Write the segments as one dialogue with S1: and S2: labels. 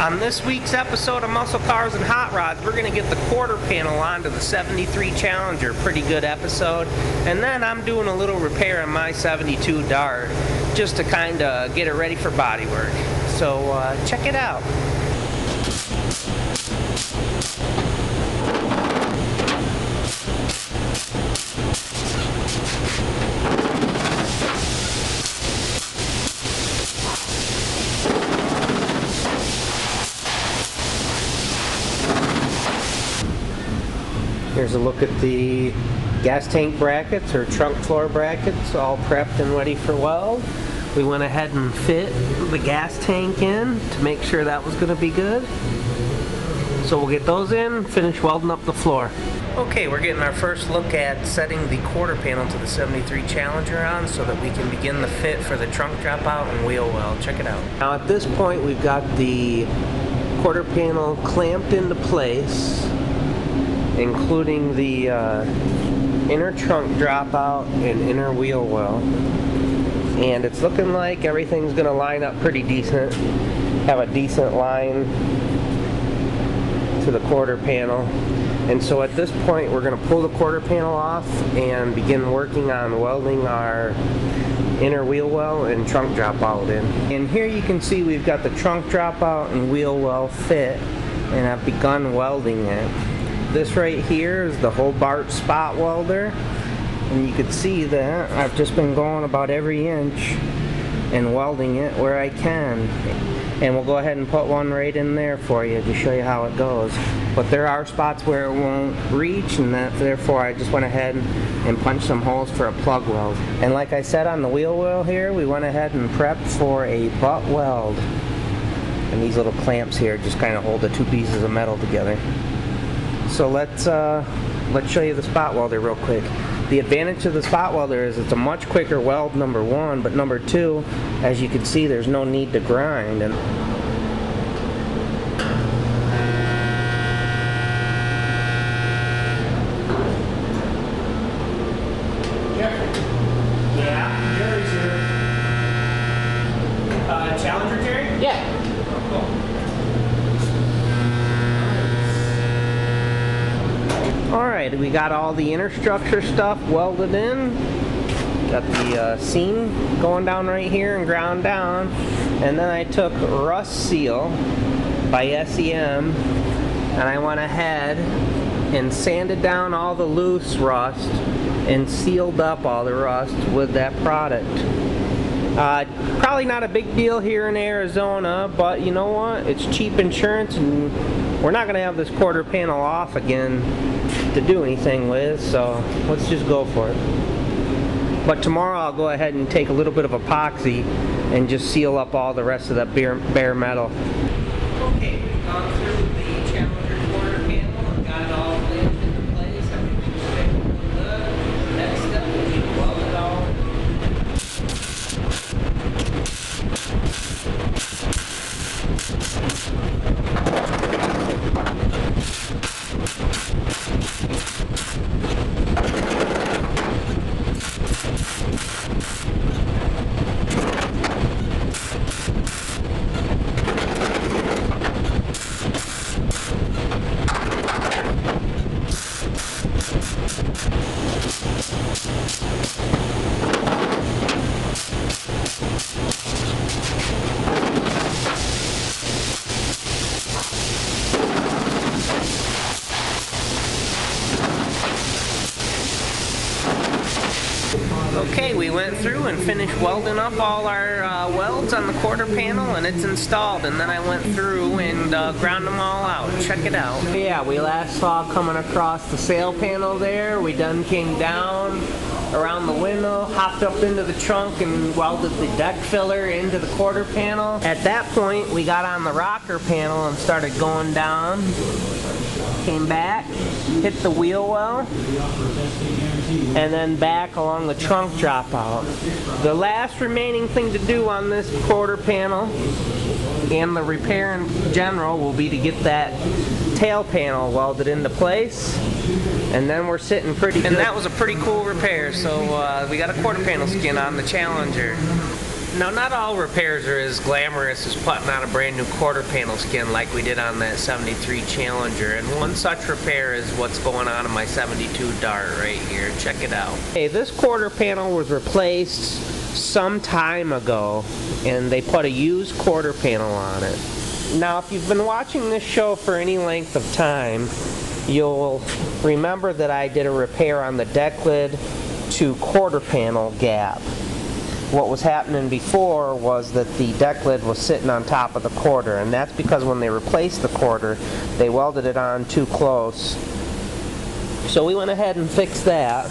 S1: On this week's episode of Muscle Cars and Hot Rods, we're going to get the quarter panel onto the 73 Challenger. Pretty good episode. And then I'm doing a little repair on my 72 Dart just to kind of get it ready for body work. So check it out. Here's a look at the gas tank brackets or trunk floor brackets, all prepped and ready for weld. We went ahead and fit the gas tank in to make sure that was going to be good. So we'll get those in, finish welding up the floor. Okay, we're getting our first look at setting the quarter panel to the 73 Challenger on so that we can begin the fit for the trunk dropout and wheel weld. Check it out. Now at this point we've got the quarter panel clamped into place, including the inner trunk dropout and inner wheel well. And it's looking like everything's going to line up pretty decent. Have a decent line to the quarter panel. And so at this point we're going to pull the quarter panel off and begin working on welding our inner wheel well and trunk dropout in. And here you can see we've got the trunk dropout and wheel well fit, and I've begun welding it. This right here is the Hobart spot welder, and you can see that I've just been going about every inch and welding it where I can. And we'll go ahead and put one right in there for you to show you how it goes. But there are spots where it won't reach, and therefore I just went ahead and punched some holes for a plug weld. And like I said on the wheel well here, we went ahead and prepped for a butt weld. And these little clamps here just kind of hold the two pieces of metal together. So let's show you the spot welder real quick. The advantage of the spot welder is it's a much quicker weld, number one, but number two, as you can see, there's no need to grind. And
S2: Jeffry.
S1: yeah, Jerry's here. Challenger Jerry?
S2: Yeah.
S1: Alright, we got all the inner structure stuff welded in. Got the seam going down right here and ground down. And then I took Rust Seal by SEM and I went ahead and sanded down all the loose rust and sealed up all the rust with that product. Probably not a big deal here in Arizona, but you know what? It's cheap insurance, and we're not going to have this quarter panel off again to do anything with, so let's just go for it. But tomorrow I'll go ahead and take a little bit of epoxy and just seal up all the rest of that bare metal. Okay, we've gone through the Challenger quarter panel and got it all laid into place. Everything's fitting real good. Next step will be to weld it all. Okay, we went through and finished welding up all our welds on the quarter panel, and it's installed. And then I went through and ground them all out. Check it out. Yeah, we last saw coming across the sail panel there. We done came down around the window, hopped up into the trunk and welded the deck filler into the quarter panel. At that point, we got on the rocker panel and started going down. Came back, hit the wheel well, and then back along the trunk dropout. The last remaining thing to do on this quarter panel and the repair in general will be to get that tail panel welded into place, and then we're sitting pretty good. And that was a pretty cool repair, so we got a quarter panel skin on the Challenger. Now, not all repairs are as glamorous as putting on a brand new quarter panel skin like we did on that 73 Challenger, and one such repair is what's going on in my 72 Dart right here. Check it out. Hey, this quarter panel was replaced some time ago, and they put a used quarter panel on it. Now, if you've been watching this show for any length of time, you'll remember that I did a repair on the deck lid to quarter panel gap. What was happening before was that the deck lid was sitting on top of the quarter, and that's because when they replaced the quarter, they welded it on too close. So we went ahead and fixed that,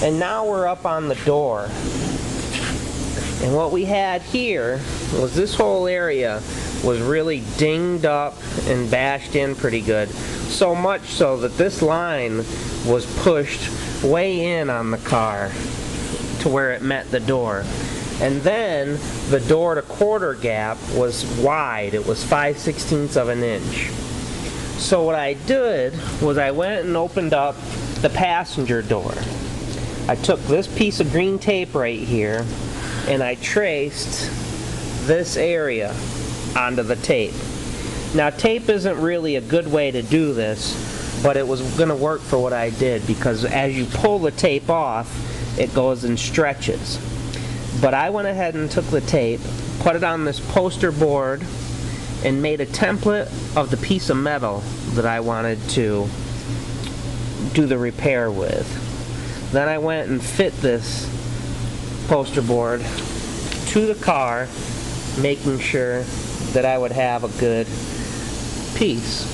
S1: and now we're up on the door. And what we had here was this whole area was really dinged up and bashed in pretty good. So much so that this line was pushed way in on the car to where it met the door. And then the door to quarter gap was wide. It was 5/16 of an inch. So what I did was I went and opened up the passenger door. I took this piece of green tape right here and I traced this area onto the tape. Now, tape isn't really a good way to do this, but it was going to work for what I did, because as you pull the tape off, it goes and stretches. But I went ahead and took the tape, put it on this poster board, and made a template of the piece of metal that I wanted to do the repair with. Then I went and fit this poster board to the car, making sure that I would have a good piece.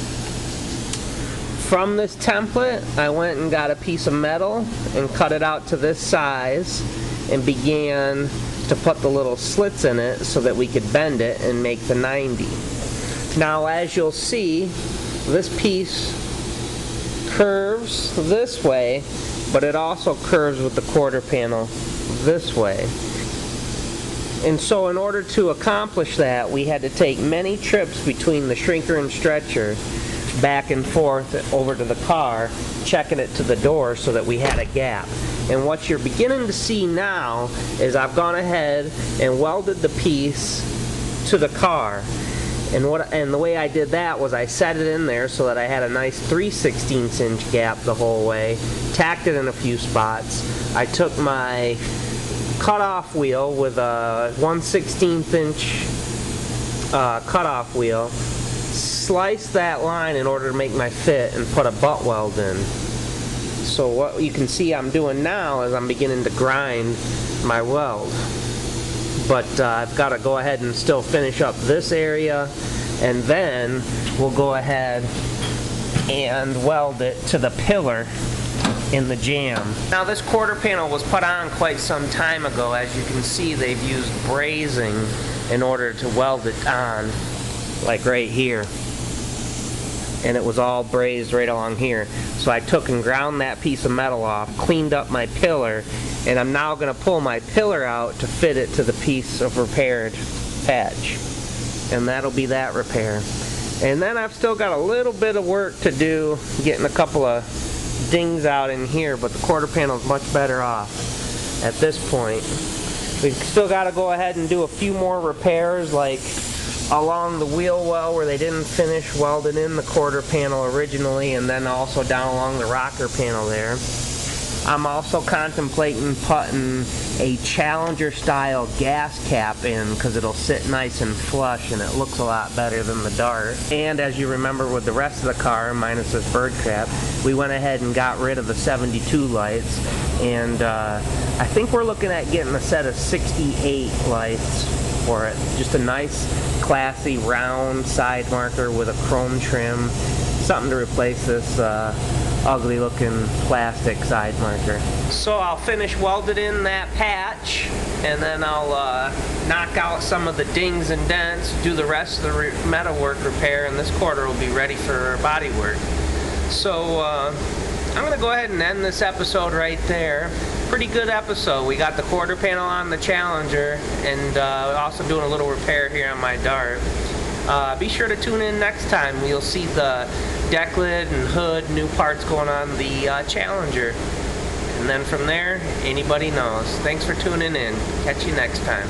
S1: From this template, I went and got a piece of metal and cut it out to this size and began to put the little slits in it so that we could bend it and make the 90. Now, as you'll see, this piece curves this way, but it also curves with the quarter panel this way. And so in order to accomplish that, we had to take many trips between the shrinker and stretcher back and forth over to the car, checking it to the door so that we had a gap. And what you're beginning to see now is I've gone ahead and welded the piece to the car. And the way I did that was I set it in there so that I had a nice 3/16 inch gap the whole way, tacked it in a few spots. I took my cutoff wheel with a 1/16 inch cutoff wheel, sliced that line in order to make my fit, and put a butt weld in. So what you can see I'm doing now is I'm beginning to grind my weld. But I've got to go ahead and still finish up this area, and then we'll go ahead and weld it to the pillar in the jam. Now, this quarter panel was put on quite some time ago. As you can see, they've used brazing in order to weld it on, like right here. And it was all brazed right along here. So I took and ground that piece of metal off, cleaned up my pillar, and I'm now going to pull my pillar out to fit it to the piece of repaired patch. And that'll be that repair. And then I've still got a little bit of work to do, getting a couple of dings out in here, but the quarter panel is much better off at this point. We've still got to go ahead and do a few more repairs, like along the wheel well where they didn't finish welding in the quarter panel originally, and then also down along the rocker panel there. I'm also contemplating putting a Challenger style gas cap in, because it'll sit nice and flush and it looks a lot better than the Dart. And as you remember with the rest of the car, minus this bird crap, we went ahead and got rid of the 72 lights, and I think we're looking at getting a set of 68 lights for it. Just a nice classy round side marker with a chrome trim, something to replace this ugly looking plastic side marker. So I'll finish welding in that patch, and then I'll knock out some of the dings and dents, do the rest of the metalwork repair, and this quarter will be ready for body work. So I'm going to go ahead and end this episode right there. Pretty good episode. We got the quarter panel on the Challenger, and also doing a little repair here on my Dart. Be sure to tune in next time. We'll see the deck lid and hood, new parts going on the Challenger. And then from there, anybody knows. Thanks for tuning in. Catch you next time.